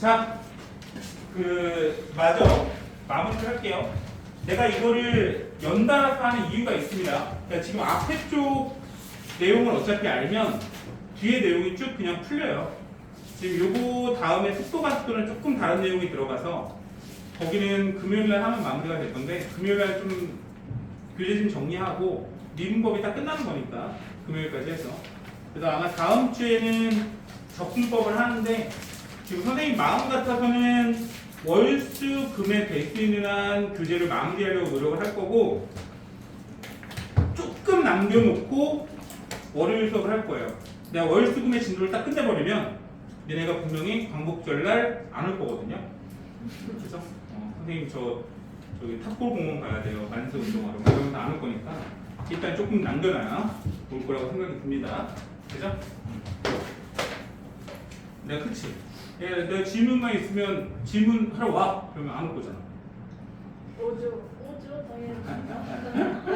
자, 맞아. 마무리를 할게요. 내가 이거를 연달아서 하는 이유가 있습니다. 그러니까 지금 앞에 쪽 내용을 어차피 알면 뒤에 내용이 쭉 그냥 풀려요. 지금 요거 다음에 속도가 속도는 조금 다른 내용이 들어가서 거기는 금요일날 하면 마무리가 될 건데 금요일날 좀 교재 좀 정리하고 미분법이 다 끝나는 거니까 금요일까지 해서 그래서 아마 다음 주에는 적분법을 하는데 지금 선생님 마음 같아서는 월수 금에 될 수 있는 한 교재를 마무리하려고 노력을 할 거고 조금 남겨놓고 월요일 수업을 할 거예요. 내가 월수 금의 진도를 딱 끝내버리면 얘네가 분명히 광복절날 안 올 거거든요. 그래서 선생님 저기 탑골 공원 가야 돼요. 만세 운동하러 그러면 안 올 거니까 일단 조금 남겨놔야 올 거라고 생각이 듭니다. 그죠? 내가 그치? 내가 질문만 있으면 질문하러 와. 그러면 안 올 거잖아. 오죠 당연히.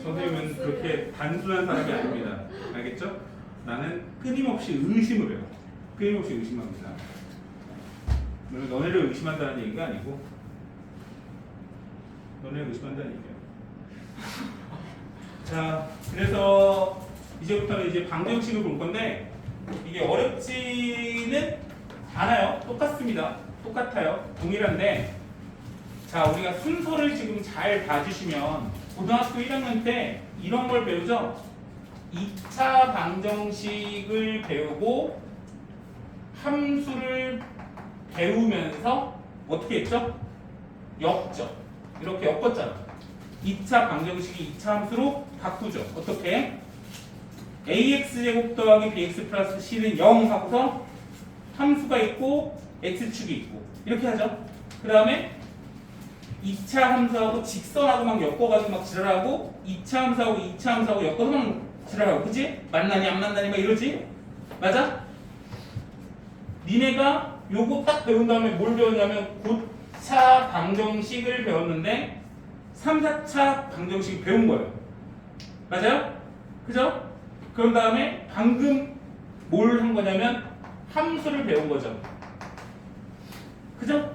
선생님은 그렇게 단순한 사람이 아닙니다. 알겠죠? 나는 끊임없이 의심을 해요. 끊임없이 의심합니다. 너네를 의심한다는 얘기가 아니고 너네를 의심한다는 얘기예요. 자, 그래서 이제부터는 이제 방정식을 볼 건데 이게 어렵지는 않아요. 똑같습니다. 똑같아요. 동일한데 자, 우리가 순서를 지금 잘 봐주시면 고등학교 1학년 때 이런 걸 배우죠? 2차 방정식을 배우고 함수를 배우면서 어떻게 했죠? 엮죠. 이렇게 엮었잖아. 2차 방정식이 2차 함수로 바꾸죠. 어떻게? ax제곱 더하기 bx 플러스 c는 0 하고서 함수가 있고 x축이 있고 이렇게 하죠. 그 다음에 2차 함수하고 직선하고 막 엮어가지고 막 지랄하고 2차 함수하고 2차 함수하고 엮어서 막 지랄하고 그치? 만나니 안 만나니 막 이러지? 맞아? 니네가 요거 딱 배운 다음에 뭘 배웠냐면 9차 방정식을 배웠는데 3, 4차 방정식 배운 거예요. 맞아요? 그죠? 그런 다음에 방금 뭘 한 거냐면 함수를 배운 거죠. 그죠?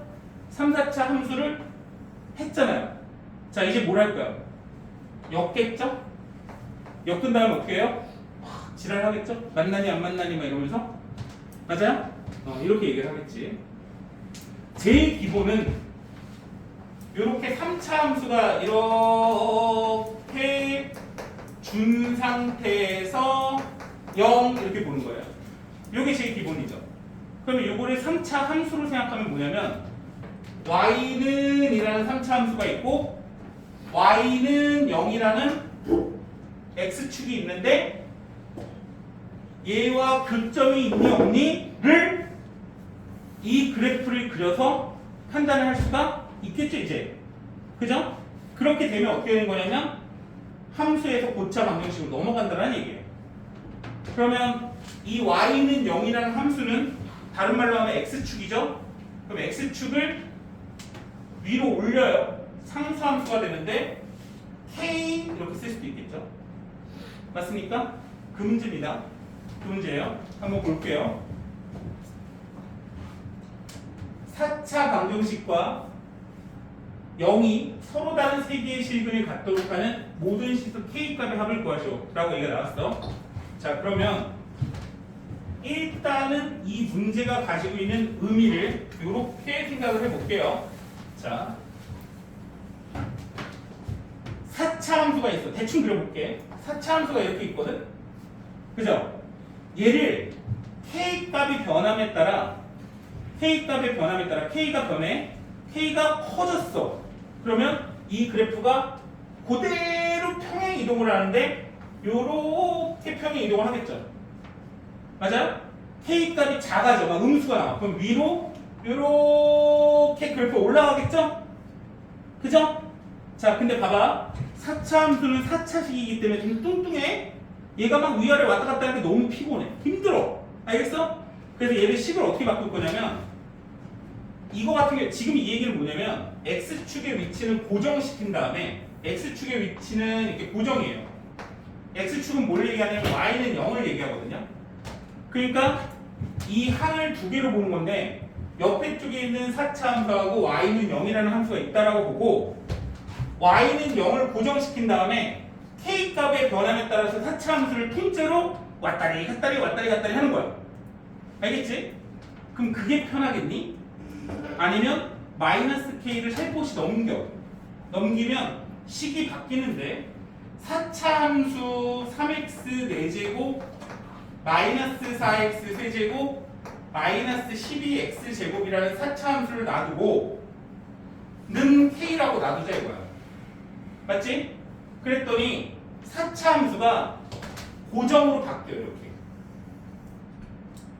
3, 4차 함수를 했잖아요. 자, 이제 뭘 할까요? 엮겠죠? 엮은 다음에 어떻게 해요? 지랄하겠죠? 만나니 안 만나니 막 이러면서 맞아요? 이렇게 얘기를 하겠지. 제일 기본은 이렇게 3차 함수가 이렇게 준 상태에서 0 이렇게 보는 거예요. 이게 제일 기본이죠. 그러면 이거를 3차 함수로 생각하면 뭐냐면 y는 이라는 3차 함수가 있고 y는 0이라는 x축이 있는데 얘와 교점이 있니 없니를 이 그래프를 그려서 판단을 할 수가 있겠죠 이제. 그죠? 그렇게 되면 어떻게 되는 거냐면 함수에서 고차 방정식으로 넘어간다는 얘기예요. 그러면 이 y는 0이라는 함수는 다른 말로 하면 x축이죠. 그럼 x축을 위로 올려요. 상수함수가 되는데 k 이렇게 쓸 수도 있겠죠. 맞습니까? 그 문제입니다. 그 문제예요. 한번 볼게요. 4차 방정식과 0이 서로 다른 세 개의 실근이 같도록 하는 모든 시수 k값의 합을 구하시오 라고 얘기가 나왔어. 자, 그러면 일단은 이 문제가 가지고 있는 의미를 이렇게 생각을 해볼게요. 자, 4차 함수가 있어. 대충 그려볼게. 4차 함수가 이렇게 있거든. 그죠? 얘를 k값이 변함에 따라 k가 변해. k가 커졌어. 그러면 이 그래프가 그대로 평행 이동을 하는데 요렇게 평행 이동을 하겠죠. 맞아요? k값이 작아져. 막 음수가 나와. 그럼 위로 요렇게 그래프 올라가겠죠? 그죠? 자, 근데 봐봐. 4차 함수는 4차식이기 때문에 좀 뚱뚱해. 얘가 막 위아래 왔다 갔다 하는 게 너무 피곤해. 힘들어. 알겠어? 그래서 얘를 식을 어떻게 바꿀 거냐면 이거 같은 게 지금 이 얘기는 뭐냐면 x축의 위치는 고정시킨 다음에 x축의 위치는 이렇게 고정이에요. x축은 뭘 얘기하냐면 y는 0을 얘기하거든요. 그러니까 이 항을 두 개로 보는 건데 옆에 쪽에 있는 4차 함수하고 y는 0이라는 함수가 있다라고 보고 y는 0을 고정시킨 다음에 k 값의 변함에 따라서 4차 함수를 통째로 왔다리 갔다리 왔다리 갔다리 하는 거야. 알겠지? 그럼 그게 편하겠니? 아니면 마이너스 k를 살포시 넘기면 식이 바뀌는데 4차 함수 3x 4제곱 마이너스 4x 세제곱 마이너스 12x 제곱이라는 4차 함수를 놔두고 는 k라고 놔두자 이거야. 맞지? 그랬더니 4차 함수가 고정으로 바뀌어요. 이렇게.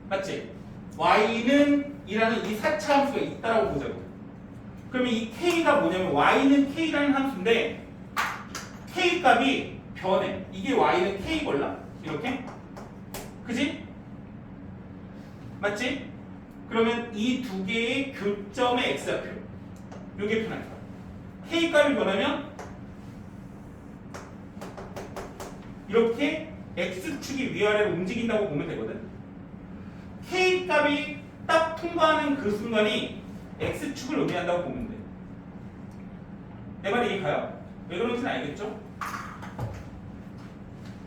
맞지? y는 이라는 이 4차 함수가 있다라고 보자고. 그러면 이 k가 뭐냐면 y는 k라는 함수인데 k 값이 변해. 이게 y는 k 걸라? 이렇게? 그지? 맞지? 그러면 이 두 개의 교점의 x좌표 요게 편할 거야. k 값이 변하면 이렇게 x축이 위아래로 움직인다고 보면 되거든. k 값이 딱 통과하는 그 순간이 x축을 의미한다고 보면 돼. 내 말이 이해가요? 왜 그런지는 알겠죠?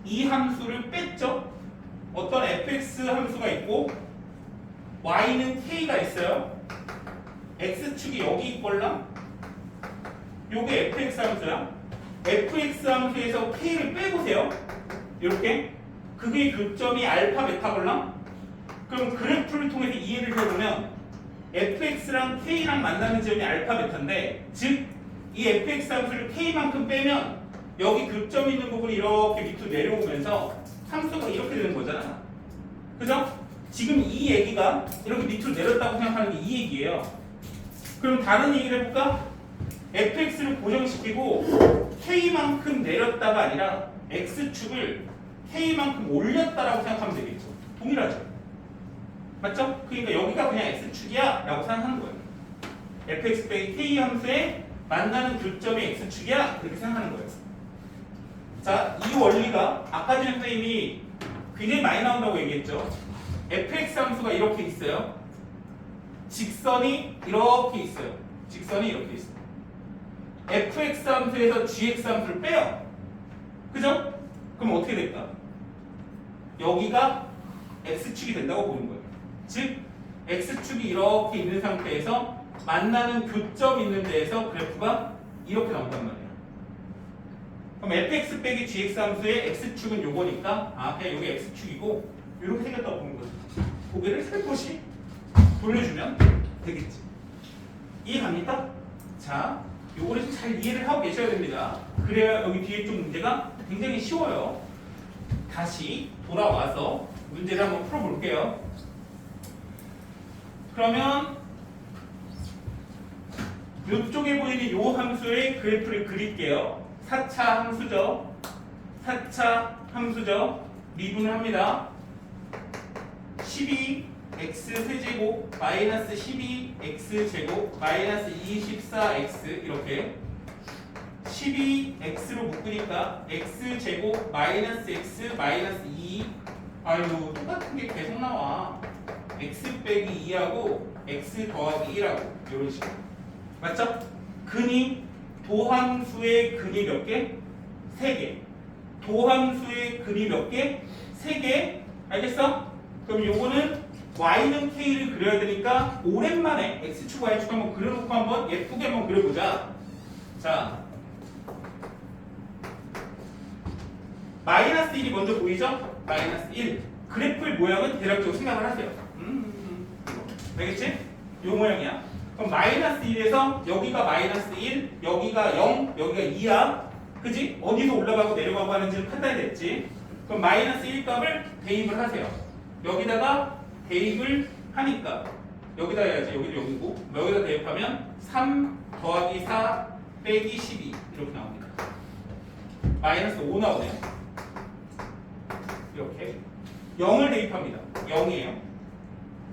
이 함수를 뺐죠? 어떤 fx 함수가 있고 y는 k가 있어요. x축이 여기 있걸랑 요게 fx 함수야. fx 함수에서 k를 빼보세요. 이렇게 그게 교점이 알파 베타 걸랑 그럼 그래프를 통해서 이해를 해보면 fx랑 k랑 만나는 지점이 알파 베타인데 즉 이 fx 함수를 k만큼 빼면 여기 교점 있는 부분이 이렇게 밑으로 내려오면서 함수가 이렇게 되는 거잖아. 그죠? 지금 이 얘기가 이렇게 밑으로 내렸다고 생각하는 게 이 얘기예요. 그럼 다른 얘기를 해볼까? fx를 고정시키고 k만큼 내렸다가 아니라 x축을 k만큼 올렸다라고 생각하면 되겠죠. 동일하죠. 맞죠? 그러니까 여기가 그냥 x축이야 라고 생각하는 거예요. fx 빼기 k 함수에 만나는 교점이 x축이야 그렇게 생각하는 거예요. 자, 이 원리가 아까 전에 선생님이 굉장히 많이 나온다고 얘기했죠. fx 함수가 이렇게 있어요. 직선이 이렇게 있어요. 직선이 이렇게 있어요. fx 함수에서 gx 함수를 빼요. 그죠? 그럼 어떻게 될까? 여기가 x축이 된다고 보는 거예요. 즉 x축이 이렇게 있는 상태에서 만나는 교점 있는 데에서 그래프가 이렇게 나온단 말이에요. 그럼 fx 빼기 gx 함수의 x축은 요거니까 그냥 요게 x축이고 이렇게 생겼다고 보는 거죠. 고개를 살포시 돌려주면 되겠지. 이해갑니까? 자, 요거를 좀 잘 이해를 하고 계셔야 됩니다. 그래야 여기 뒤에 좀 문제가 굉장히 쉬워요. 다시 돌아와서 문제를 한번 풀어볼게요. 그러면 이쪽에 보이는 요 함수의 그래프를 그릴게요. 4차 함수죠. 4차 함수죠. 미분을 합니다. 12x 세제곱 마이너스 12x 제곱 마이너스 24x 이렇게 12x로 묶으니까 x 제곱 마이너스 x 마이너스 2 아유 똑같은 게 계속 나와. x 빼기 2하고 x 더하기 1하고 이런 식으로 맞죠? 근이 도함수의 근이 몇 개? 3개. 도함수의 근이 몇 개? 3개. 알겠어? 그럼 요거는 y는 k를 그려야 되니까 오랜만에 x축 y축 한번 그려놓고 한번 예쁘게 한번 그려보자. 자, 마이너스 1이 먼저 보이죠? 마이너스 1. 그래프의 모양은 대략적으로 생각을 하세요. 알겠지? 요 모양이야. 그럼 마이너스 1에서 여기가 마이너스 1, 여기가 0, 여기가 2야. 그지? 어디서 올라가고 내려가고 하는지는 판단이 됐지. 그럼 마이너스 1 값을 대입을 하세요. 여기다가 대입을 하니까 여기다 해야지. 여기도 여기고 여기다 대입하면 3 더하기 4 빼기 12 이렇게 나옵니다. 마이너스 5 나오네요. 이렇게 0을 대입합니다. 0이에요.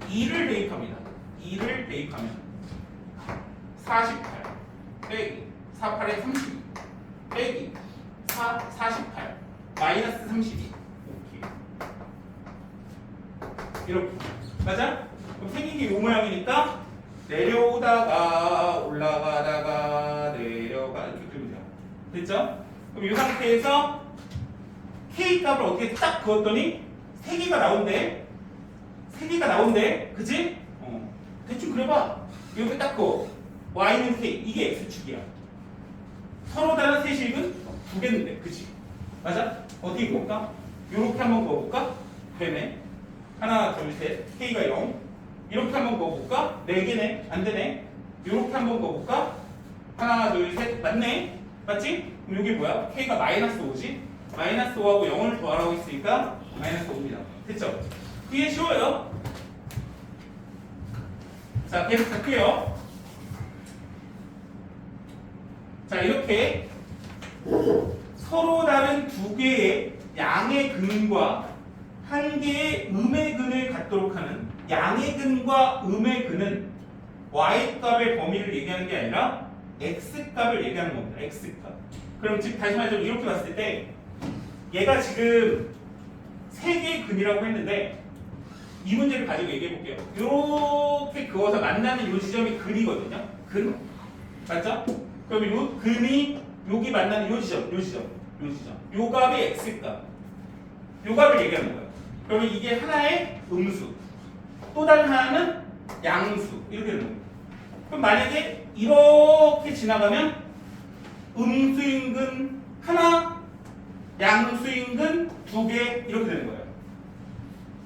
2를 대입합니다. 2를 대입하면 48 빼기 48에 32 빼기 48 마이너스 32 오케이. 이렇게 맞아? 그럼 생긴 게 요 모양이니까 내려오다가 올라가다가 내려가 이렇게 그리면 돼요. 됐죠? 그럼 이 상태에서 K 값을 어떻게 딱 그었더니 3개가 나온대. 3개가 나온대. 그지? 대충 그려봐. 이렇게 딱 그어. Y는 K. 이게 X축이야. 서로 다른 세식은 2개인데. 그지? 맞아? 어떻게 그을까? 요렇게 한번 그어볼까? 되네. 하나, 둘, 셋. K가 0. 이렇게 한번 그어볼까? 4개네. 안 되네. 요렇게 한번 그어볼까? 하나, 둘, 셋. 맞네. 맞지? 그럼 여기 뭐야? K가 마이너스 5지? 마이너스 5하고 0을 더하라고 했으니까 마이너스 5입니다. 됐죠? 그게 쉬워요. 자, 계속 갈게요. 자, 이렇게 서로 다른 2개의 양의 근과 1개의 음의 근을 갖도록 하는 양의 근과 음의 근은 y값의 범위를 얘기하는 게 아니라 x값을 얘기하는 겁니다. x값. 그럼 즉 다시 말해서 이렇게 봤을 때 얘가 지금 3개의 근이라고 했는데 이 문제를 가지고 얘기해 볼게요. 이렇게 그어서 만나는 이 지점이 근이거든요. 근. 맞죠? 그럼 이 근이 여기 만나는 이 지점. 요 값이 x값. 요 값을 얘기하는 거예요. 그러면 이게 하나의 음수. 또 다른 하나는 양수. 이렇게 되는 거예요. 그럼 만약에 이렇게 지나가면 음수인 근 하나, 양수인 근 2개 이렇게 되는 거예요.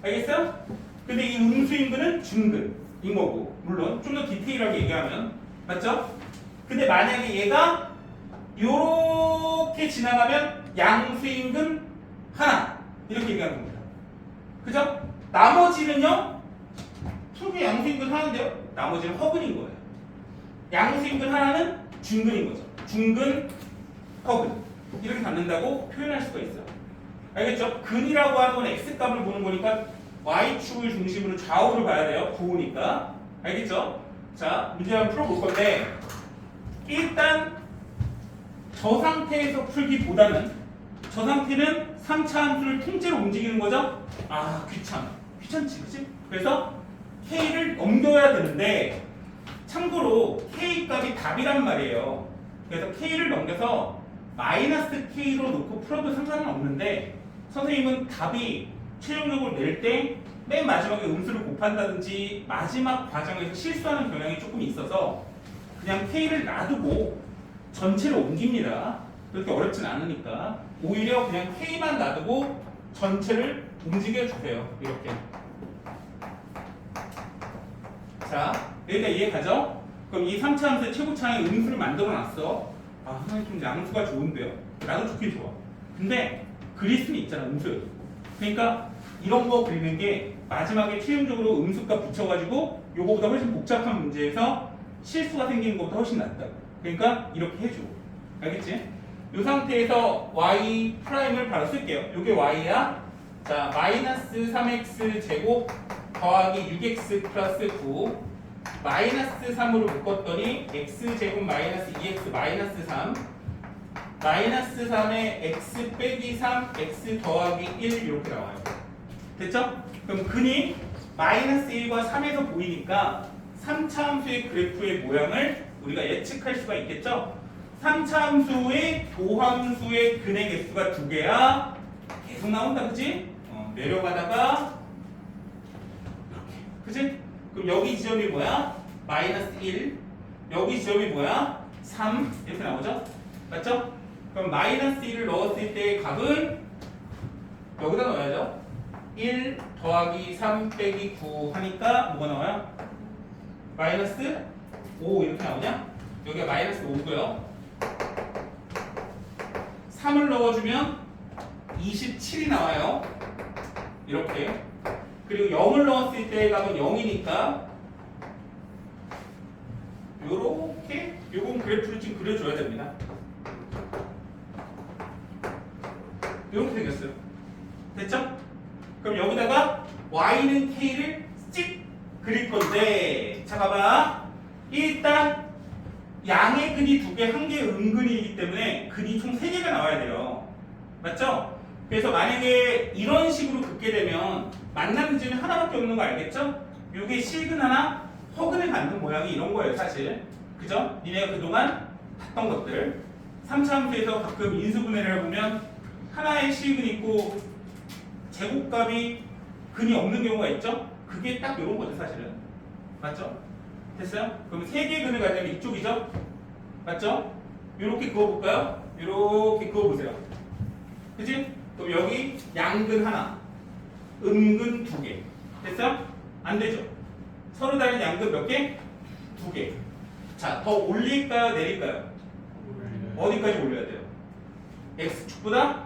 알겠어요? 근데 이 음수인 근은 중근인 거고, 물론 좀 더 디테일하게 얘기하면 맞죠? 근데 만약에 얘가 요렇게 지나가면 양수인 근 하나 이렇게 얘기하는 겁니다. 그죠? 나머지는요 2개 양수인 근 하나인데요 나머지는 허근인 거예요. 양수인 근 하나는 중근인 거죠. 중근, 허근 이렇게 갖는다고 표현할 수가 있어요. 알겠죠? 근이라고 하는 건 x값을 보는 거니까 y축을 중심으로 좌우를 봐야 돼요. 부호니까. 알겠죠? 자, 문제 한번 풀어볼 건데 일단 저 상태에서 풀기보다는 저 상태는 3차 함수를 통째로 움직이는 거죠? 아, 귀찮지, 그치? 그래서 k를 넘겨야 되는데 참고로 k 값이 답이란 말이에요. 그래서 k를 넘겨서 마이너스 k로 놓고 풀어도 상관은 없는데 선생님은 답이 최종적으로 낼 때 맨 마지막에 음수를 곱한다든지 마지막 과정에서 실수하는 경향이 조금 있어서 그냥 k를 놔두고 전체를 옮깁니다. 그렇게 어렵진 않으니까 오히려 그냥 k만 놔두고 전체를 움직여 주세요. 이렇게. 자, 여기가 이해 가죠? 그럼 이 3차 함수의 최고차의 음수를 만들어 놨어. 아, 선생님 좀 양수가 좋은데요? 나도 좋긴 좋아. 근데 그릴 수는 있잖아, 음수여도. 그러니까 이런 거 그리는 게 마지막에 최종적으로 음수값 붙여가지고 요거보다 훨씬 복잡한 문제에서 실수가 생기는 것보다 훨씬 낫다고. 그러니까 이렇게 해줘. 알겠지? 이 상태에서 y 프라임을 바로 쓸게요. 요게 y야. 자, 마이너스 3x 제곱 더하기 6x 플러스 9 마이너스 3으로 묶었더니 x 제곱 마이너스 2x 마이너스 3 마이너스 3에 x 빼기 3 x 더하기 1 이렇게 나와요. 됐죠? 그럼 근이 마이너스 1과 3에서 보이니까 3차 함수의 그래프의 모양을 우리가 예측할 수가 있겠죠? 3차 함수의 도함수의 근의 개수가 2개야. 계속 나온다, 그치? 내려가다가 이렇게, 그치? 그럼 여기 지점이 뭐야? 마이너스 1. 여기 지점이 뭐야? 3. 이렇게 나오죠? 맞죠? 그럼 마이너스 1을 넣었을 때의 값은 여기다 넣어야죠. 1 더하기 3 빼기 9 하니까 뭐가 나와요? 마이너스 5 이렇게 나오냐? 여기가 마이너스 5고요. 3을 넣어주면 27이 나와요. 이렇게. 그리고 0을 넣었을 때의 값은 0이니까 요렇게 요건 그래프를 지금 그려줘야 됩니다. 이렇게 생겼어요. 됐죠? 그럼 여기다가 y는 k를 찍 그릴 건데 자 봐봐. 일단 양의 근이 2개, 1개 음근이기 때문에 근이 총 3개가 나와야 돼요. 맞죠? 그래서 만약에 이런 식으로 긋게 되면 만나는 지점이 하나밖에 없는 거 알겠죠? 요게 실근 하나, 허근을 갖는 모양이 이런 거예요, 사실. 그죠? 니네가 그동안 봤던 것들. 3차 함수에서 가끔 인수분해를 해보면 하나의 실근이 있고 제곱값이 근이 없는 경우가 있죠? 그게 딱 이런 거죠, 사실은. 맞죠? 됐어요? 그럼 세 개의 근을 가지면 이쪽이죠? 맞죠? 요렇게 그어볼까요? 요렇게 그어보세요. 그치? 그럼 여기 양근 하나, 음근 두 개. 됐어요? 안 되죠? 서로 다른 양근 몇 개? 두 개. 자, 더 올릴까요? 내릴까요? 어디까지 올려야 돼요? x축보다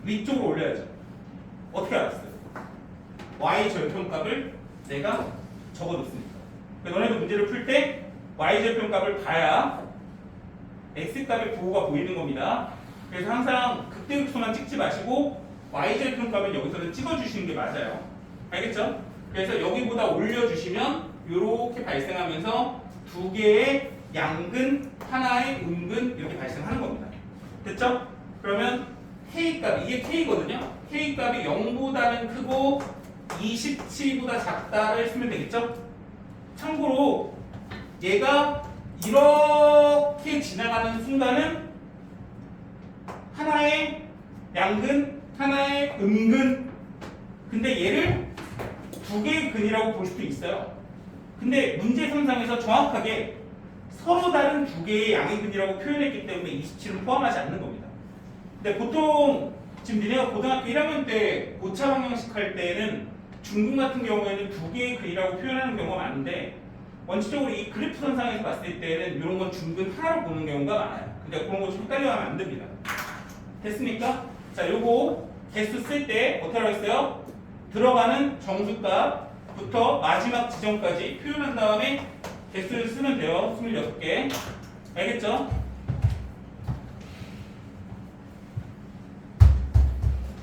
위쪽으로 올려야죠. 어떻게 알았어요? y 절편값을 내가 적어뒀으니까. 그러니까 너네도 문제를 풀 때 y 절편값을 봐야 x 값의 부호가 보이는 겁니다. 그래서 항상 극대극소만 찍지 마시고 y 절편값을 여기서는 찍어주시는 게 맞아요. 알겠죠? 그래서 여기보다 올려주시면 이렇게 발생하면서 두 개의 양근, 하나의 음근 이렇게 발생하는 겁니다. 됐죠? 그러면 K값, 이게 K거든요? K값이 0보다는 크고 27보다 작다를 쓰면 되겠죠? 참고로 얘가 이렇게 지나가는 순간은 하나의 양근, 하나의 음근. 근데 얘를 두 개의 근이라고 볼 수도 있어요. 근데 문제선상에서 정확하게 서로 다른 두 개의 양의 근이라고 표현했기 때문에 27은 포함하지 않는 겁니다. 근데 보통 지금 니네가 고등학교 1학년 때 고차 방정식 할 때는 중근 같은 경우에는 두 개의 근이라고 표현하는 경우가 많은데 원칙적으로 이 그래프 선상에서 봤을 때는 이런 건 중근 하나로 보는 경우가 많아요. 근데 그런 거 좀 헷갈려 하면 안 됩니다. 됐습니까? 자, 요거 개수 쓸 때 어떻게 하겠어요? 들어가는 정수값부터 마지막 지점까지 표현한 다음에 개수를 쓰면 돼요. 26개. 알겠죠?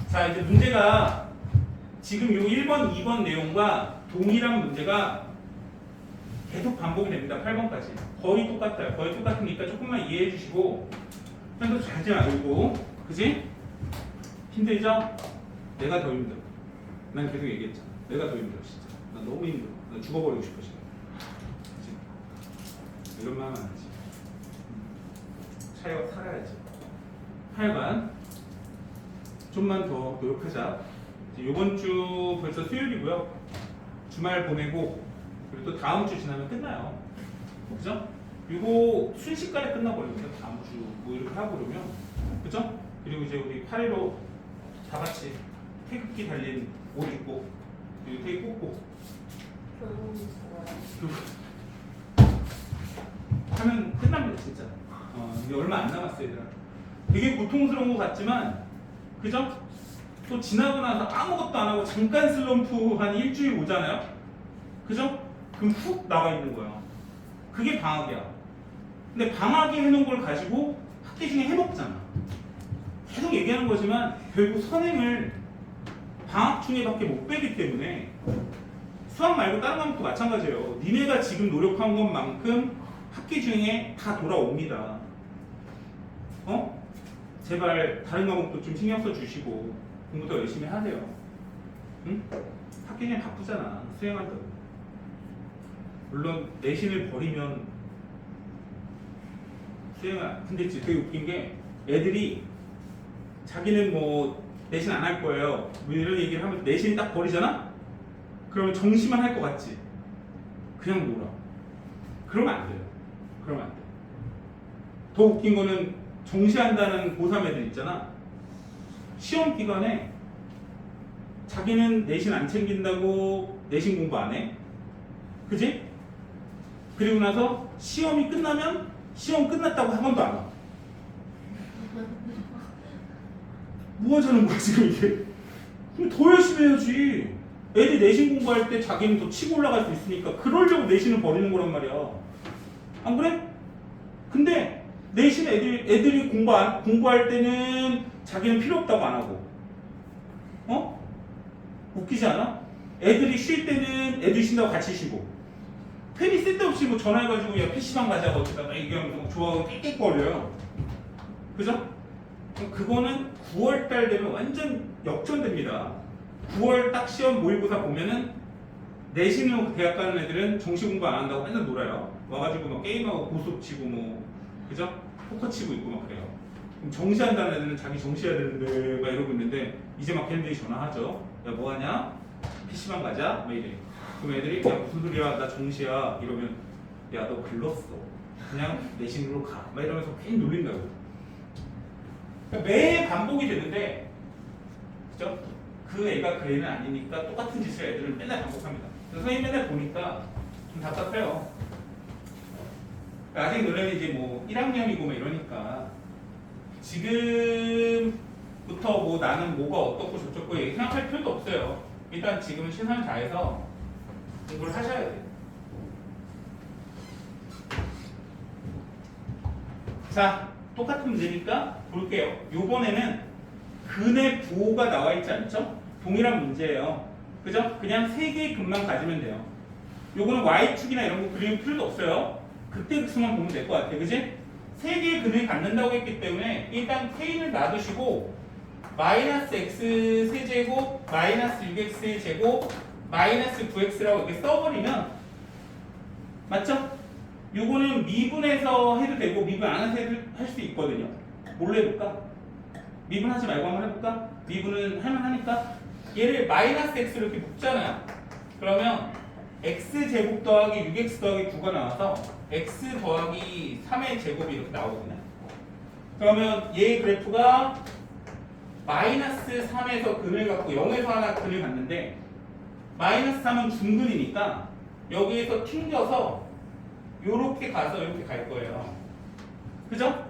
자, 이제 문제가 지금 요 1번, 2번 내용과 동일한 문제가 계속 반복이 됩니다. 8번까지. 거의 똑같아요. 거의 똑같으니까 조금만 이해해 주시고 편도 자지 말고. 그지? 힘들죠? 내가 더 힘들어. 난 계속 얘기했잖아. 내가 더 힘들어, 진짜. 나 너무 힘들어. 나 죽어버리고 싶어, 지금. 그치? 이런 말 하면 안 되지. 차이가 살아야지. 하여간 좀만 더 노력하자. 이제 이번 주 벌써 수요일이고요. 주말 보내고 그리고 또 다음 주 지나면 끝나요. 그죠? 이거 순식간에 끝나버립니다. 다음 주 뭐 이렇게 하고 그러면. 그죠? 그리고 이제 우리 8일로 다 같이 태극기 달린 옷 입고 그리고 태극 꽂고 하면 끝납니다, 진짜. 이제 얼마 안 남았어, 얘들아. 되게 고통스러운 것 같지만, 그죠? 또 지나고 나서 아무것도 안 하고 잠깐 슬럼프 한 일주일 오잖아요? 그죠? 그럼 훅 나와 있는 거야. 그게 방학이야. 근데 방학에 해놓은 걸 가지고 학기 중에 해먹잖아. 계속 얘기하는 거지만, 결국 선행을 방학 중에밖에 못 빼기 때문에 수학 말고 다른 과목도 마찬가지예요. 니네가 지금 노력한 것만큼 학기 중에 다 돌아옵니다. 제발 다른 과목도 좀 신경 써 주시고 공부 더 열심히 하세요. 응? 학기 중에 바쁘잖아. 수행한다고. 물론 내신을 버리면 수행을 근데 되게 웃긴 게 애들이 자기는 뭐 내신 안 할 거예요. 뭐 이런 얘기를 하면 내신 딱 버리잖아? 그러면 정시만 할 것 같지? 그냥 놀아. 그러면 안 돼요. 그러면 안 돼. 더 웃긴 거는 정시한다는 고3 애들 있잖아. 시험 기간에 자기는 내신 안 챙긴다고 내신 공부 안 해. 그지? 그리고 나서 시험이 끝나면 시험 끝났다고 학원도 안 와. 뭐 하자는 거야 지금 이게? 그럼 더 열심히 해야지. 애들 내신 공부할 때 자기는 더 치고 올라갈 수 있으니까 그러려고 내신을 버리는 거란 말이야. 안 그래? 근데 내신 애들이 공부할 때는 자기는 필요 없다고 안 하고, 웃기지 않아? 애들이 쉴 때는 애들 쉰다고 같이 쉬고, 괜히 쓸데없이 뭐 전화해가지고 야 PC방 가자고 어쩌다가 얘기하면서 좋아하고 끽끽거려요. 그죠? 그거는 9월달 되면 완전 역전됩니다. 9월 딱 시험 모의고사 보면은 내신으로 대학 가는 애들은 정시 공부 안 한다고 맨날 놀아요. 와가지고 막 게임하고 고스톱 치고 뭐 그죠? 포커 치고 있고 막 그래요. 그럼 정시한다는 애들은 자기 정시해야 되는데 막 이러고 있는데 이제 막 걔네들이 전화하죠. 야 뭐하냐? PC방 가자? 막 이래. 그럼 애들이 야 무슨 소리야? 나 정시야. 이러면 야 너 글렀어. 그냥 내신으로 가. 막 이러면서 괜히 놀린다고. 그러니까 매 반복이 되는데 그죠? 그 애가 그 애는 아니니까 똑같은 짓을 애들은 맨날 반복합니다. 선생님 맨날 보니까 좀 답답해요. 아직 너네는 이제 뭐 1학년이고 뭐 이러니까 지금부터 뭐 나는 뭐가 어떻고 저쩌고 얘기 생각할 필요도 없어요. 일단 지금은 최선을 다해서 공부를 하셔야 돼요. 자, 똑같은 문제니까 볼게요. 요번에는 근의 부호가 나와 있지 않죠? 동일한 문제예요. 그죠? 그냥 세 개의 근만 가지면 돼요. 요거는 Y축이나 이런 거 그릴 필요도 없어요. 그때 그 수만 보면 될 것 같아요. 그지? 세 개의 근을 갖는다고 했기 때문에 일단 K를 놔두시고 마이너스 X 세제곱 마이너스 6X 제곱 마이너스 9X라고 이렇게 써버리면 맞죠? 요거는 미분해서 해도 되고 미분 안 해서 할 수 있거든요. 뭘로 해볼까? 미분하지 말고 한번 해볼까? 미분은 할만하니까 얘를 마이너스 X로 이렇게 묶잖아요. 그러면 X제곱 더하기 6X 더하기 9가 나와서 X 더하기 3의 제곱이 이렇게 나오거든요. 그러면 얘의 그래프가 마이너스 3에서 근을 갖고 0에서 하나 근을 갖는데 마이너스 3은 중근이니까 여기에서 튕겨서 요렇게 가서 이렇게 갈 거예요. 그죠?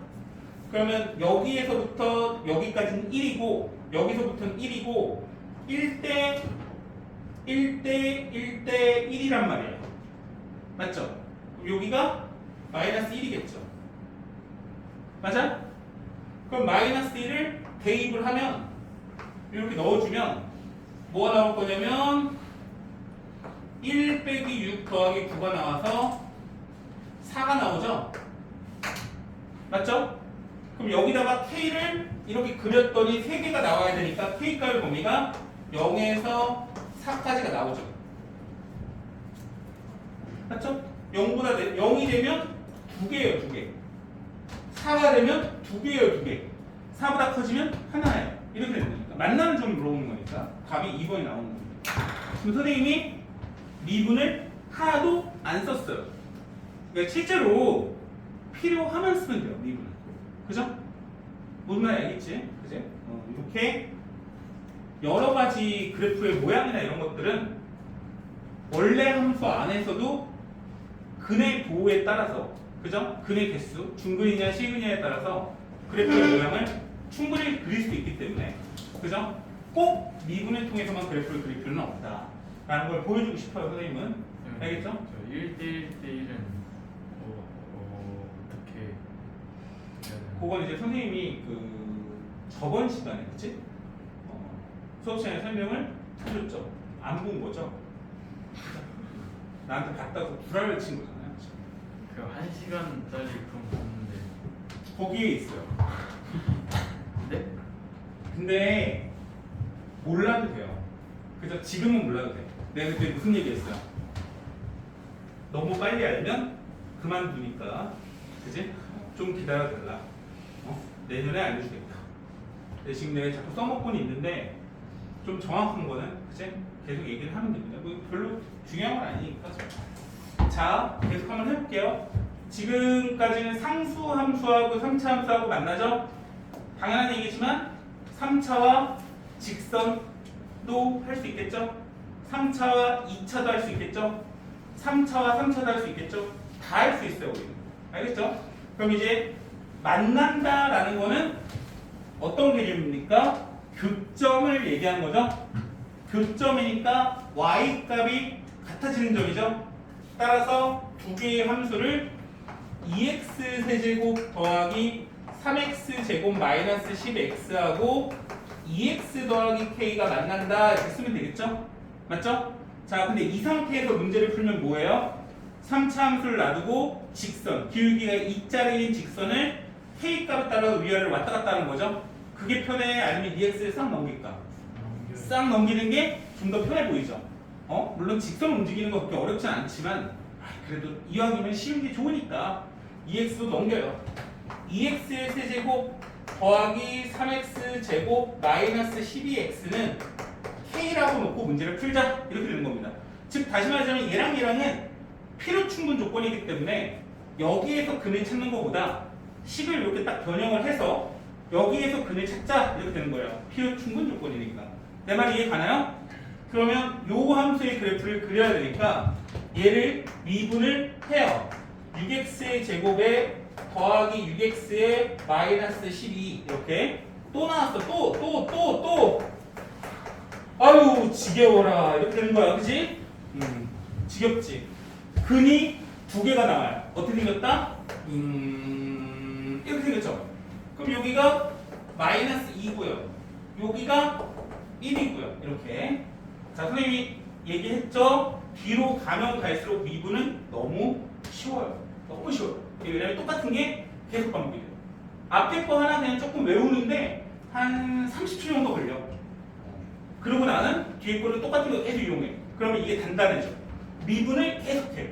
그러면 여기에서부터 여기까지는 1이고 여기서부터는 1이고 1대 1대 1대 1이란 말이에요. 맞죠? 여기가 마이너스 1이겠죠. 맞아? 그럼 마이너스 1을 대입을 하면 이렇게 넣어주면 뭐가 나올 거냐면 1 빼기 6 더하기 9가 나와서 4가 나오죠? 맞죠? 그럼 여기다가 K를 이렇게 그렸더니 3개가 나와야 되니까 K값의 범위가 0에서 4까지가 나오죠. 맞죠? 0이 되면 2개예요, 2개. 4가 되면 2개예요, 2개. 4보다 커지면 하나예요. 이렇게 되는 거니까. 만나는 점을 물어보는 거니까 답이 2번이 나오는 겁니다. 그럼 선생님이 미분을 하나도 안 썼어요. 그러니까 실제로 필요하면 쓰면 돼요, 미분을. 그죠? 무슨 말인지 알겠지? 그지? 이렇게 여러 가지 그래프의 모양이나 이런 것들은 원래 함수 안에서도 근의 부호에 따라서, 그죠? 근의 개수, 중근이냐 시근이냐에 따라서 그래프의 모양을 충분히 그릴 수 있기 때문에, 그죠? 꼭 미분을 통해서만 그래프를 그릴 필요는 없다 라는 걸 보여주고 싶어요, 선생님은. 알겠죠? 저 1대 1대 1은 어떻게 해야 되나요? 그건 이제 선생님이 저번 시간에, 그치? 수업 시간에 설명을 해줬죠. 안 본 거죠? 나한테 봤다고 구라를 친 거잖아요. 그쵸? 그 1시간짜리 그런 거 봤는데. 거기에 있어요. 네? 근데 몰라도 돼요. 그죠? 지금은 몰라도 돼. 내가 그때 무슨 얘기했어요? 너무 빨리 알면 그만두니까, 그지? 좀 기다려달라. 내년에 알려주겠다. 근데 지금 내가 자꾸 써먹고는 있는데 좀 정확한 거는 그치? 계속 얘기를 하면 됩니다. 뭐 별로 중요한 건 아니니까. 자, 계속 한번 해볼게요. 지금까지는 상수 함수하고 3차 함수하고 만나죠? 당연한 얘기지만 3차와 직선도 할 수 있겠죠? 3차와 2차도 할 수 있겠죠? 3차와 3차도 할 수 있겠죠? 다 할 수 있어요, 우리는. 알겠죠? 그럼 이제 만난다라는 거는 어떤 개념입니까? 교점을 얘기하는 거죠. 교점이니까 y 값이 같아지는 점이죠. 따라서 두 개의 함수를 2x 세제곱 더하기 3x 제곱 마이너스 10x하고 2x 더하기 k가 만난다 이렇게 쓰면 되겠죠? 맞죠? 자, 근데 이 상태에서 문제를 풀면 뭐예요? 3차 함수를 놔두고 직선, 기울기가 2짜리인 직선을 k값에 따라서 위아래로 왔다 갔다 하는 거죠. 그게 편해? 아니면 2x를 싹 넘길까? 싹 넘기는 게 좀 더 편해 보이죠. 물론 직선 움직이는 거 그렇게 어렵진 않지만 그래도 이왕이면 쉬운 게 좋으니까 2x도 넘겨요. 2x의 세제곱 더하기 3x 제곱 마이너스 12x는 k라고 놓고 문제를 풀자 이렇게 되는 겁니다. 즉 다시 말하자면 얘랑은 필요 충분 조건이기 때문에 여기에서 근을 찾는 것보다 식을 이렇게 딱 변형을 해서 여기에서 근을 찾자 이렇게 되는 거예요. 필요 충분 조건이니까. 내 말이 이해 가나요? 그러면 요 함수의 그래프를 그려야 되니까 얘를 미분을 해요. 6x의 제곱에 더하기 6x의 마이너스 12 이렇게 또 나왔어. 또 아유 지겨워라 이렇게 되는 거야. 그치? 지겹지. 근이 두 개가 나와요. 어떻게 생겼다? 이렇게 생겼죠. 그럼 여기가 마이너스 2고요. 여기가 1이고요. 이렇게. 자, 선생님이 얘기했죠. 뒤로 가면 갈수록 미분은 너무 쉬워요. 너무 쉬워요. 왜냐면 똑같은 게 계속 반복이 돼요. 앞에 거 하나 그냥 조금 외우는데 한 30초 정도 걸려. 그러고 나는 뒤에 거를 똑같은 거 계속 이용해. 그러면 이게 단단해져. 미분을 계속해요.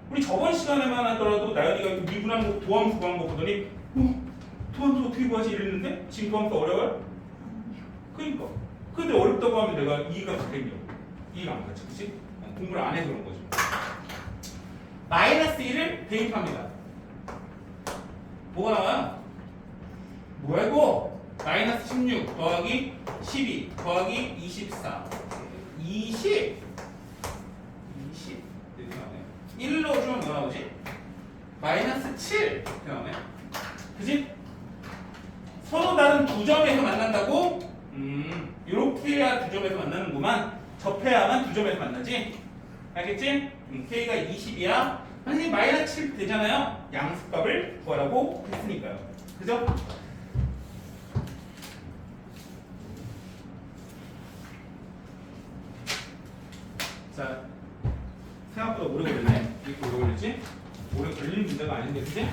우리 저번 시간에만 하더라도 나연이가 미분하는 거 도함수 구한 거 보더니 도함수 어떻게 구하지 이랬는데 지금 도함수 어려워요? 그러니까 근데 어렵다고 하면 내가 이해가 되겠냐? 이해가 안 가죠, 그치? 공부를 안 해서 그런 거죠. 마이너스 1을 대입합니다. 뭐가 나와요? 뭐야 이거? 마이너스 16 더하기 12 더하기 24 20 이렇게 나오네. 1을 넣어주면 뭐 나오지? 마이너스 7 이렇게 나오네. 그지? 서로 다른 두 점에서 만난다고? 이렇게 해야 두 점에서 만나는구만. 접해야만 두 점에서 만나지? 알겠지? K가 20이야. 선생님 마이너스 7 되잖아요. 양수값을 구하라고 했으니까요. 그죠? 자, 생각보다 오래 걸리네. 이렇게 오래 걸리지? 오래 걸리는 문제가 아닌데, 그지?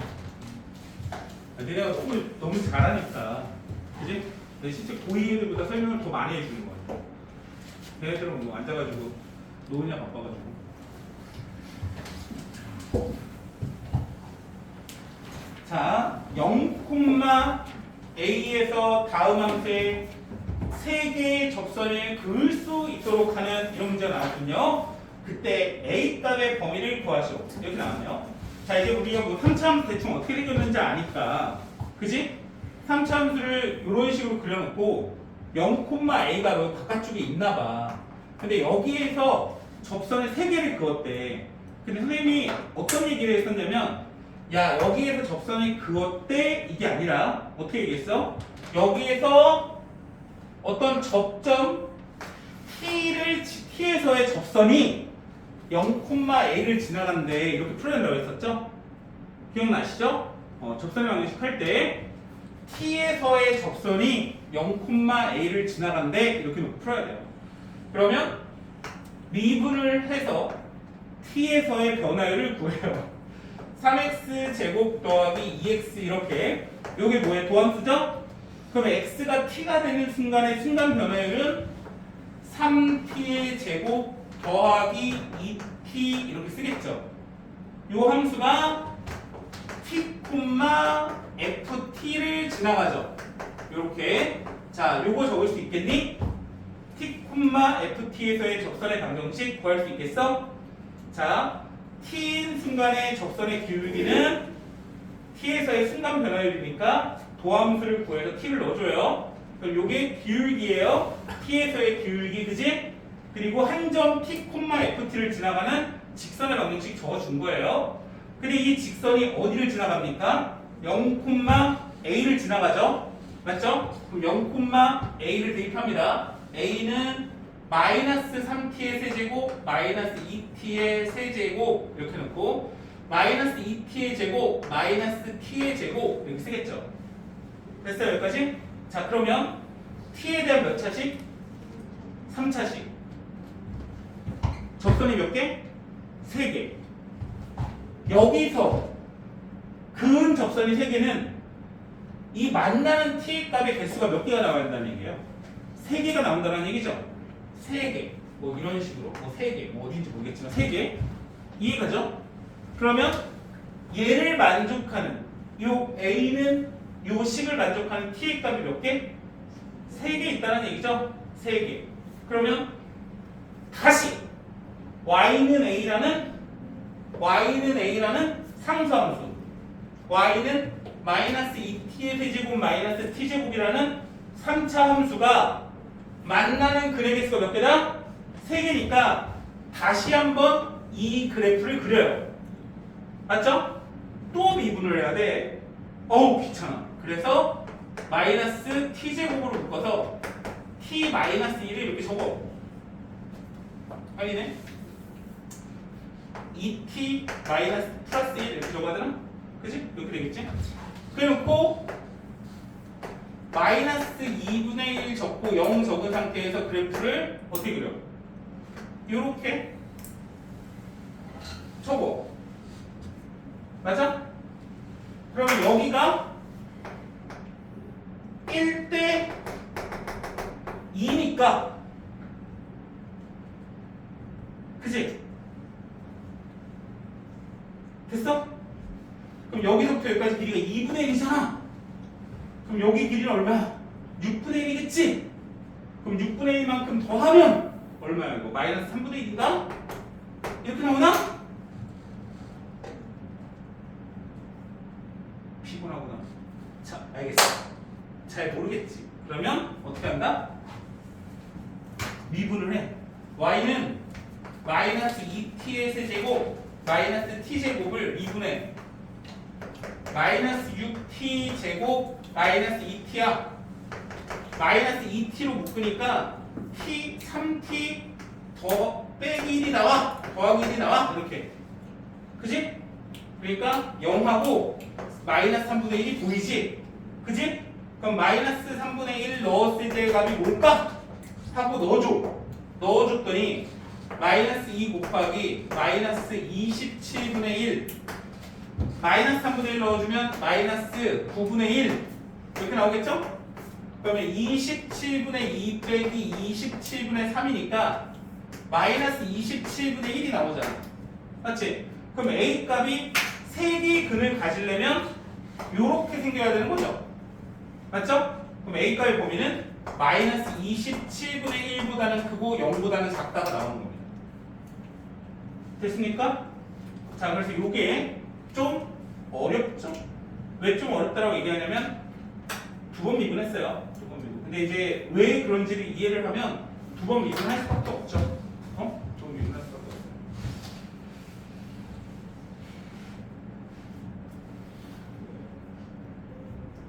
내가 너무 잘하니까, 그지? 내 실제 고2 애들보다 설명을 더 많이 해주는 거야. 걔네들은 뭐 앉아가지고 노느냐 바빠가지고. 자, 0,A에서 다음 함수에 3개의 접선을 그을 수 있도록 하는 이런 문제가 나왔군요. 그때 A 값의 범위를 구하시오. 이렇게 나왔네요. 자, 이제 우리가 뭐 3차 함수 대충 어떻게 생겼는지 아니까, 그지? 3차 함수를 이런 식으로 그려놓고 0,A가 여기 바깥쪽에 있나봐. 근데 여기에서 접선을 3개를 그었대. 근데 선생님이 어떤 얘기를 했었냐면, 야, 여기에서 접선을 그었대 이게 아니라 어떻게 얘기했어? 여기에서 어떤 접점 T에서의 접선이 0,A를 지나간대 이렇게 풀어야 된다고 했었죠? 기억나시죠? 접선의 방정식 할 때 T에서의 접선이 0,A를 지나간대 이렇게 놓고 풀어야 돼요. 그러면 미분을 해서 T에서의 변화율을 구해요. 3x 제곱 더하기 2x 이렇게. 요게 뭐예요? 도함수죠? 그럼 x가 t가 되는 순간의 순간 변화율은 3t의 제곱 더하기 2t 이렇게 쓰겠죠. 요 함수가 t, ft를 지나가죠. 요렇게. 자, 요거 적을 수 있겠니? t, ft에서의 접선의 방정식 구할 수 있겠어? 자, t인 순간의 접선의 기울기는 t에서의 순간 변화율이니까 도함수를 구해서 t를 넣어줘요. 그럼 요게 기울기예요. t에서의 기울기, 그지? 그리고 한 점 t, ft를 지나가는 직선의 방정식 적어준 거예요. 근데 이 직선이 어디를 지나갑니까? 0,A를 지나가죠. 맞죠? 그럼 0,A를 대입합니다. A는 마이너스 3t의 세제곱 마이너스 2t의 세제곱 이렇게 놓고 마이너스 2t의 제곱 마이너스 t의 제곱 이렇게 쓰겠죠. 됐어요 여기까지? 자 그러면 t에 대한 몇 차식? 3차식. 접선이 몇 개? 3개. 여기서 그은 접선이 3개는 이 만나는 t의 값의 개수가 몇 개가 나와야 된다는 얘기예요? 3개가 나온다는 얘기죠. 3개. 뭐 이런 식으로 뭐 3개 뭐 어딘지 모르겠지만 3개 이해가죠? 그러면 얘를 만족하는 요 A는 요 식을 만족하는 T의 값이 몇 개? 3개 있다는 얘기죠? 3개. 그러면 다시 Y는 A라는 상수함수 Y는 마이너스 2T의 세제곱 마이너스 T제곱이라는 3차 함수가 만나는 그래프의 수가 몇 개다? 3개니까 다시 한번 이 그래프를 그려요. 맞죠? 또 미분을 해야 돼. 어우 귀찮아. 그래서 마이너스 T제곱으로 묶어서 T 마이너스 1을 이렇게 적어. 아니네. 2T 마이너스 플러스 1 이렇게 적어야 되나? 그치? 이렇게 되겠지? 그래놓고 마이너스 2분의 1 적고 0 적은 상태에서 그래프를 어떻게 그려? 요렇게 적어. 맞아? 그러면 여기가 1대 2니까 그치? 됐어? 그럼 여기서부터 여기까지 길이가 2분의 1이잖아. 그럼 여기 길이는 얼마야? 6분의 1이겠지? 그럼 6분의 1만큼 더하면 얼마야 이거? 마이너스 3분의 1인가? 이렇게 나오나? 피곤하구나. 자, 알겠어. 잘 모르겠지. 그러면 어떻게 한다? 미분을 해. y는 마이너스 2t의 세제곱 마이너스 t제곱을 미분해. 마이너스 6t 제곱 마이너스 2t야. 마이너스 2t로 묶으니까 t 3t 더 빼기 1이 나와. 더하기 1이 나와. 이렇게. 그지? 그러니까 0하고 마이너스 3분의 1이 보이지? 그지? 그럼 마이너스 3분의 1 넣었을 때 값이 뭘까? 하고 넣어줬더니 마이너스 2 곱하기 마이너스 27분의 1 마이너스 3분의 1 넣어주면 마이너스 9분의 1 이렇게 나오겠죠? 그러면 27분의 2 빼기 27분의 3이니까 마이너스 27분의 1이 나오잖아. 맞지? 그럼 A 값이 3개의 근을 가지려면 이렇게 생겨야 되는 거죠. 맞죠? 그럼 A 값의 범위는 마이너스 27분의 1보다는 크고 0보다는 작다가 나오는 겁니다. 됐습니까? 자, 그래서 이게 좀 어렵죠? 왜 좀 어렵다고 얘기하냐면 2번 미분했어요. 2번 미분. 근데 이제 왜 그런지를 이해를 하면 2번 미분할 수밖에 없죠. 2번 미분할 수밖에 없어요.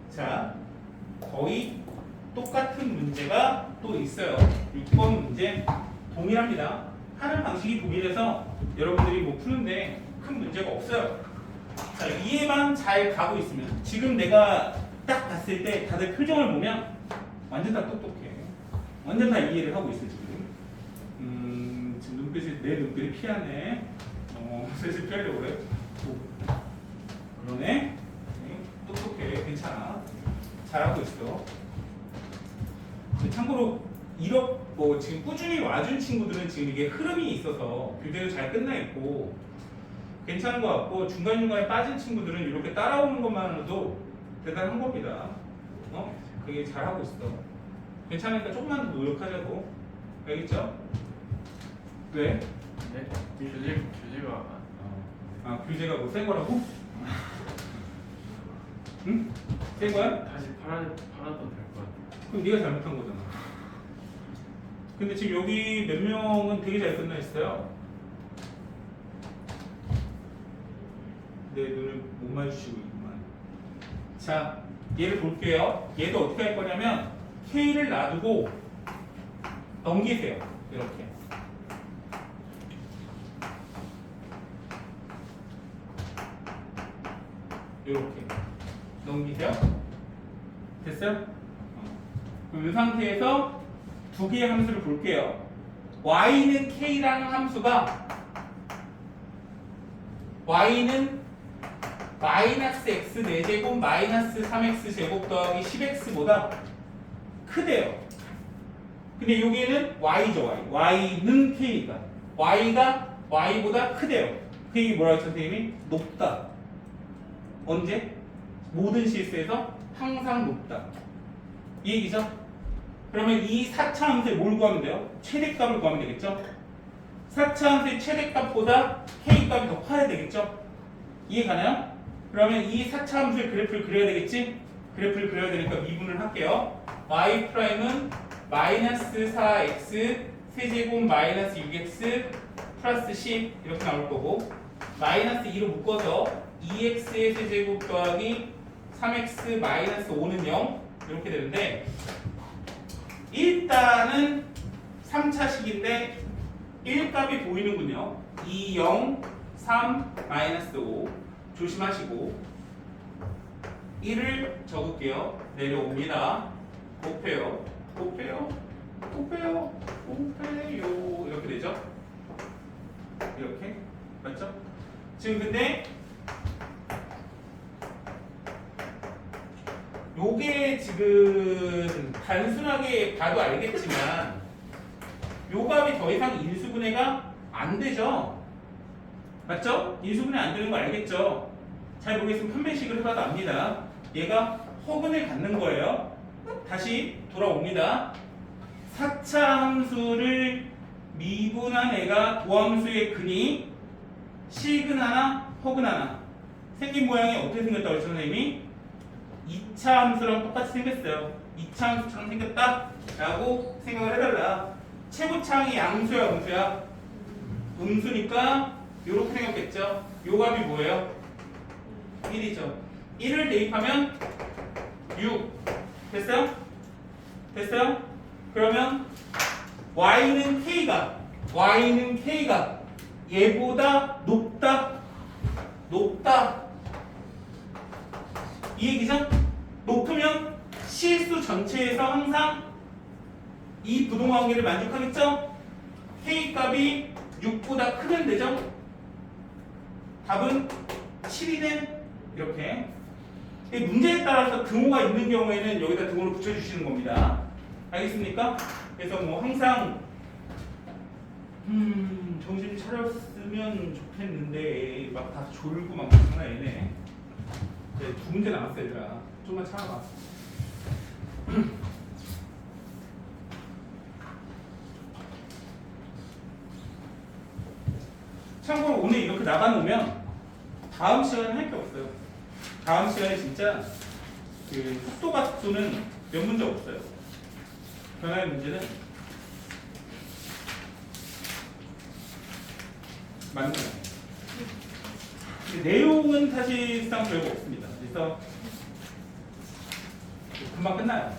자, 거의 똑같은 문제가 또 있어요. 6번 문제 동일합니다. 하는 방식이 동일해서 여러분들이 뭐 푸는데 큰 문제가 없어요. 자, 이해만 잘 가고 있으면 지금 내가 딱 봤을 때 다들 표정을 보면 완전 다 똑똑해. 완전 다 이해를 하고 있어 지금. 지금 눈빛이 내 눈빛을 피하네. 슬슬 피하려고 그래. 그러네. 똑똑해. 괜찮아. 잘하고 있어. 참고로 뭐 지금 꾸준히 와준 친구들은 지금 이게 흐름이 있어서 교재도 잘 끝나 있고 괜찮은 것 같고 중간중간에 빠진 친구들은 이렇게 따라오는 것만으로도 대단한 겁니다. 그게 잘하고 있어. 괜찮으니까 조금만 더 노력하자고. 알겠죠? 왜? 네? 교재가 교재가 뭐 센 거라고? 응? 센 거야? 다시 팔아도 될 것 같아요. 그럼 네가 잘못한 거잖아. 근데 지금 여기 몇 명은 되게 잘 끝나 있어요. 내 눈을 못 마주치고 있구만. 자, 얘를 볼게요. 얘도 어떻게 할 거냐면 K를 놔두고 넘기세요. 이렇게. 이렇게 넘기세요. 됐어요? 그럼 이 상태에서 두 개의 함수를 볼게요. y는 k라는 함수가 y는 마이너스 x 4제곱 마이너스 3x 제곱 더하기 10x보다 크대요. 근데 여기에는 y죠. y는 k니까 y가 y보다 크대요. 그 얘기 뭐라고 했죠 선생님이? 높다. 언제? 모든 실수에서 항상 높다. 이 얘기죠? 그러면 이 4차 함수에 뭘 구하면 돼요? 최대값을 구하면 되겠죠? 4차 함수의 최대값보다 k값이 더 커야 되겠죠? 이해 가나요? 그러면 이 4차 함수의 그래프를 그려야 되겠지? 그래프를 그려야 되니까 미분을 할게요. y'은 마이너스 4x 세제곱 마이너스 6x 플러스 10 이렇게 나올 거고 마이너스 2로 묶어서 2x의 세제곱 더하기 3x 마이너스 5는 0 이렇게 되는데 일단은 3차식인데 1값이 보이는군요. 2, 0, 3, 마이너스 5 조심하시고 1을 적을게요. 내려옵니다. 곱해요. 이렇게 되죠? 이렇게 맞죠? 지금 근데 요게 지금 단순하게 봐도 알겠지만 요 값이 더 이상 인수분해가 안 되죠? 맞죠? 인수분해 안 되는 거 알겠죠? 잘 모르겠으면 판별식을 해봐도 압니다. 얘가 허근을 갖는 거예요. 다시 돌아옵니다. 4차 함수를 미분한 애가 도함수의 근이 실근 하나, 허근 하나. 생긴 모양이 어떻게 생겼다고 했죠, 선생님이? 2차 함수랑 똑같이 생겼어요. 2차 함수처럼 생겼다? 라고 생각을 해달라. 최고차항이 양수야, 음수야? 음수니까 이렇게 생겼겠죠? 요 값이 뭐예요? 1이죠. 1을 대입하면 6. 됐어요? 됐어요? 그러면 y는 k가 얘보다 높다. 이 얘기죠? 높으면 실수 전체에서 항상 이 부동관계를 만족하겠죠? k 값이 6보다 크면 되죠? 답은 7이네. 이렇게. 이 문제에 따라서 등호가 있는 경우에는 여기다 등호를 붙여주시는 겁니다. 알겠습니까? 그래서 뭐 항상 정신 차렸으면 좋겠는데 막 다 졸고 막 장난 아니네. 네, 두 문제 남았어 얘들아. 좀만 참아봐. 참고로 오늘 이렇게 나가놓으면 다음 시간에 할 게 없어요. 다음 시간에 진짜 그 속도가 속도는 몇 문제 없어요. 변화의 문제는 맞는 거예요. 내용은 사실상 별거 없습니다. 그래서 금방 끝나요.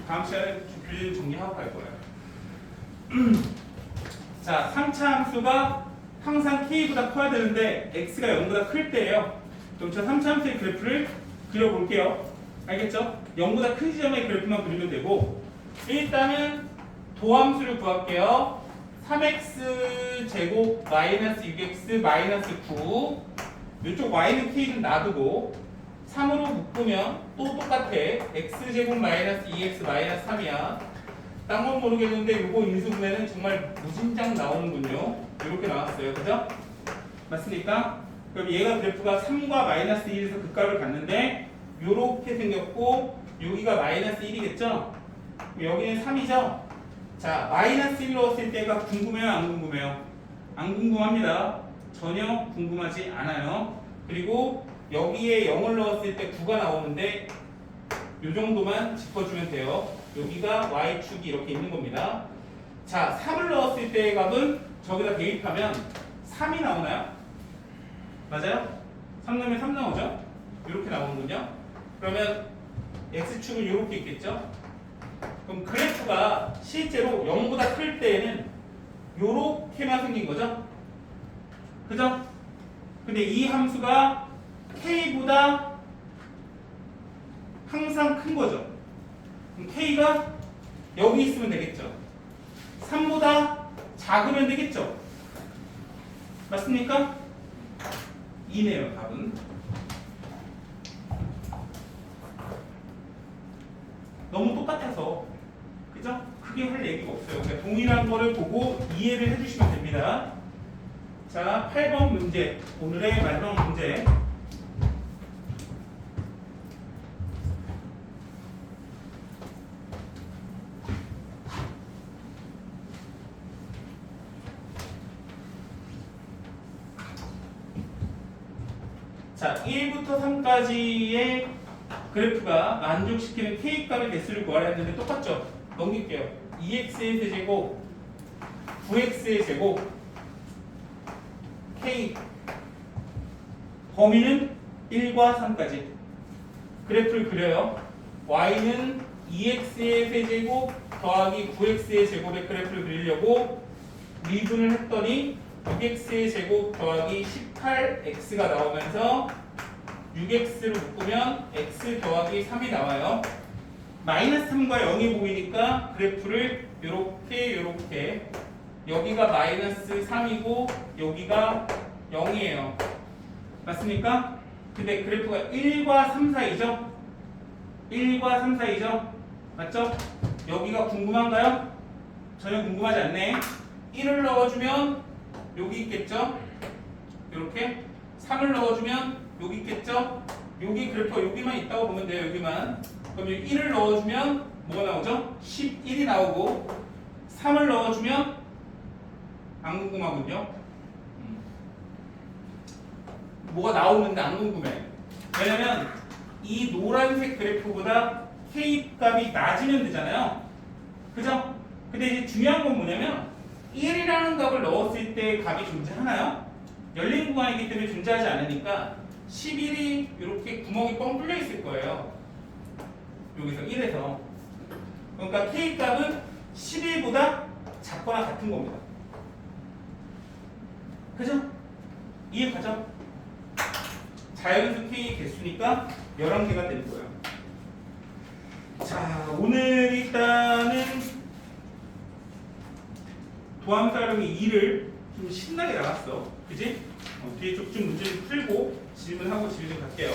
다음 시간에 교재 정리하고 갈 거예요. 자, 3차 함수가 항상 k보다 커야 되는데 x가 0보다 클 때예요. 그럼 저 3차 함수의 그래프를 그려볼게요. 알겠죠? 0보다 큰 지점의 그래프만 그리면 되고 일단은 도함수를 구할게요. 3x 제곱 마이너스 6x 마이너스 9 이쪽 y는 k는 놔두고 3으로 묶으면 또 똑같아. x제곱 마이너스 2x 마이너스 3이야. 딴 건 모르겠는데 요거 인수분해는 정말 무진장 나오는군요. 이렇게 나왔어요. 그죠? 맞습니까? 그럼 얘가 그래프가 3과 마이너스 1에서 극값을 갖는데 요렇게 생겼고 여기가 마이너스 1이겠죠? 여기는 3이죠? 자, 마이너스 1 넣었을 때가 궁금해요? 안 궁금해요? 안 궁금합니다. 전혀 궁금하지 않아요. 그리고 여기에 0을 넣었을 때 9가 나오는데 요 정도만 짚어주면 돼요. 여기가 y축이 이렇게 있는 겁니다. 자, 3을 넣었을 때의 값은 저기다 대입하면 3이 나오나요? 맞아요? 3 넣으면 3 나오죠? 이렇게 나오는군요. 그러면 x축은 이렇게 있겠죠? 그럼 그래프가 실제로 0보다 클 때에는 이렇게만 생긴 거죠? 그죠? 근데 이 함수가 k보다 항상 큰 거죠. 그럼 k가 여기 있으면 되겠죠. 3보다 작으면 되겠죠. 맞습니까? 2네요, 답은. 너무 똑같아서. 그죠? 크게 크게 할 얘기가 없어요. 그러니까 동일한 거를 보고 이해를 해주시면 됩니다. 자, 8번 문제. 오늘의 마지막 문제. 자, 1부터 3까지의 그래프가 만족시키는 K값의 개수를 구하라 했는데 똑같죠? 넘길게요. 2x의 세제곱, 9x의 제곱, K 범위는 1과 3까지 그래프를 그려요. y는 2x의 세제곱 더하기 9x의 제곱의 그래프를 그리려고 미분을 했더니 6x의 제곱 더하기 18x가 나오면서 6x를 묶으면 x 더하기 3이 나와요. 마이너스 3과 0이 보이니까 그래프를 요렇게 여기가 마이너스 3이고 여기가 0이에요. 맞습니까? 근데 그래프가 1과 3 사이죠? 1과 3 사이죠? 맞죠? 여기가 궁금한가요? 전혀 궁금하지 않네. 1을 넣어주면 여기 있겠죠? 이렇게 3을 넣어주면 여기 있겠죠? 여기 그래프가 여기만 있다고 보면 돼요. 여기만. 그럼 1을 넣어주면 뭐가 나오죠? 11이 나오고 3을 넣어주면 안 궁금하군요. 뭐가 나오는데 안 궁금해. 왜냐면 이 노란색 그래프보다 K 값이 낮으면 되잖아요. 그죠? 근데 이제 중요한 건 뭐냐면 1이라는 값을 넣었을 때 값이 존재하나요? 열린 구간이기 때문에 존재하지 않으니까 11이 이렇게 구멍이 뻥 뚫려 있을 거예요. 여기서 1에서. 그러니까 K 값은 11보다 작거나 같은 겁니다. 그죠? 이해 가죠? 자연수 K 개수니까 11개가 되는 거예요. 자, 오늘 일단은 도함사령이 2를 좀 신나게 나갔어. 그지? 뒤에 쭉 문제를 풀고 질문하고 질문 갈게요.